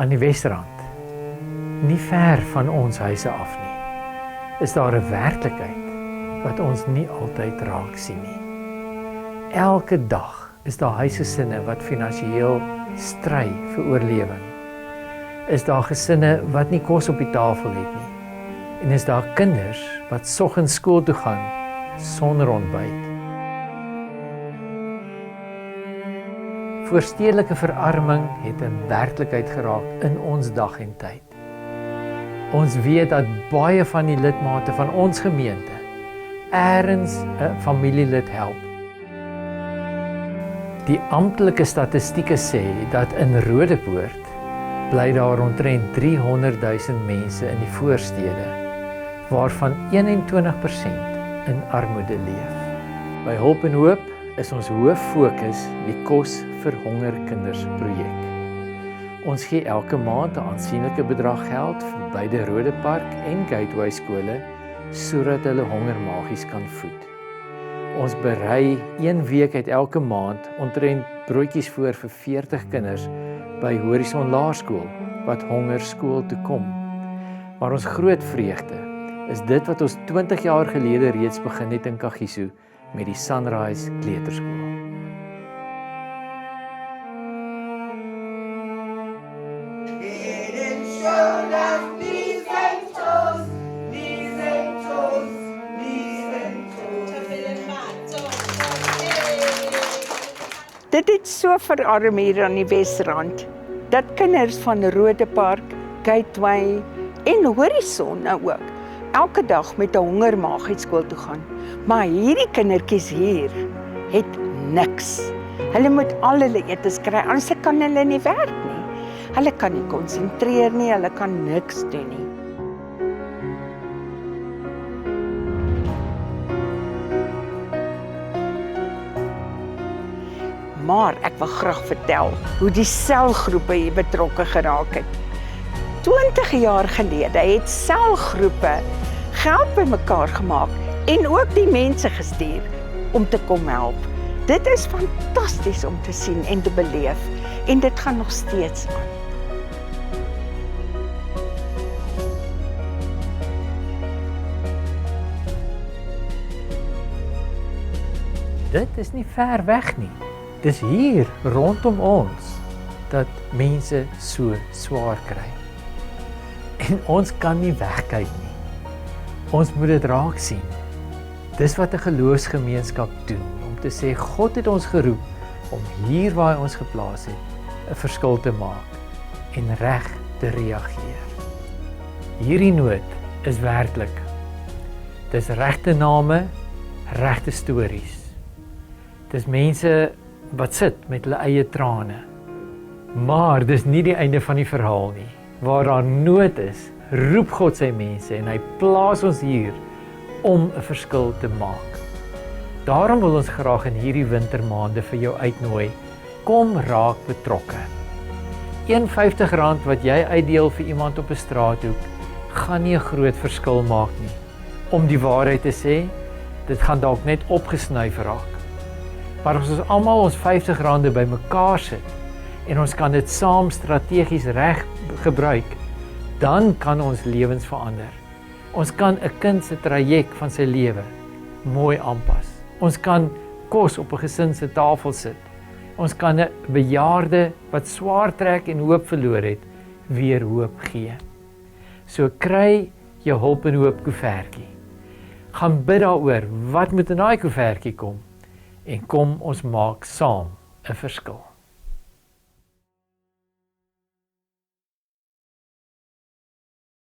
aan die Wesrand, nie ver van ons huise af nie, is daar 'n werklikheid wat ons nie altyd raak sien nie. Elke dag is daar huisgesinne wat finansiëel stry vir oorlewing. Is daar gesinne wat nie kos op die tafel het nie. En is daar kinders wat soggens skool toe gaan sonder ontbyt. Voorstedelike verarming het 'n werklikheid geraak in ons dag en tyd. Ons weet dat baie van die lidmate van ons gemeente eers 'n familielid help. Die amptelike statistieke sê dat in Rodepoort bly daar omtrent 300,000 mense in die voorstede, waarvan 21% in armoede leef. By Hulp en Hoop is ons hoof fokus die Kos vir Honger Kinders projek. Ons gee elke maand 'n aansienlike bedrag geld vir beide Rodepark en Gateway skole sodat hulle hongermagies kan voed. Ons berei 1 week uit elke maand omtrent broodjies voor vir 40 kinders by Horizon Laerskool wat honger skool toe kom. Maar ons groot vreugde is dit wat ons 20 jaar gelede reeds begin het in Kagiso met die Sunrise Kleuterskool. Dit het so verarm hier aan die Wesrand, dat kinders van Rodepark, Gateway en Horizon nou ook, elke dag met 'n hongermagie skool toe gaan. Maar hierdie kindertjies hier het niks. Hulle moet al hulle etes kry, anders kan hulle nie werk nie. Hulle kan nie konsentreer nie, hulle kan niks doen nie. Maar ek wil graag vertel hoe die selgroepe hier betrokke geraak het. 20 jaar gelede het selgroepe geld bymekaar gemaak en ook die mense gestuur om te kom help. Dit is fantasties om te sien en te beleef en dit gaan nog steeds aan. Dit is nie ver weg nie. Dis hier rondom ons dat mense so swaar kry. En ons kan nie wegkyk nie. Ons moet dit raak sien. Dis wat 'n geloofsgemeenskap doen, om te sê God het ons geroep om hier waar hy ons geplaas het, 'n verskil te maak en reg te reageer. Hierdie nood is werklik. Dis regte name, regte stories. Dis mense wat sit met hulle eie trane. Maar dis nie die einde van die verhaal nie. Waar daar nood is, roep God sy mense en hy plaas ons hier om 'n verskil te maak. Daarom wil ons graag in hierdie wintermaande vir jou uitnooi, kom raak betrokke. R1.50 wat jy uitdeel vir iemand op 'n straathoek, gaan nie 'n groot verskil maak nie. Om die waarheid te sê, dit gaan dalk net opgesnuif raak. Maar as ons almal ons R50 bymekaar sit en ons kan dit saam strategies reg gebruik, dan kan ons lewens verander. Ons kan 'n kind se traject van sy lewe mooi aanpas. Ons kan kos op 'n gesin se tafel sit. Ons kan 'n bejaarde wat swaar trek en hoop verloor het, weer hoop gee. So kry jou Hulp en Hoop koevertjie. Gaan bid daaroor wat moet in daai koevertjie kom en kom ons maak saam 'n verskil.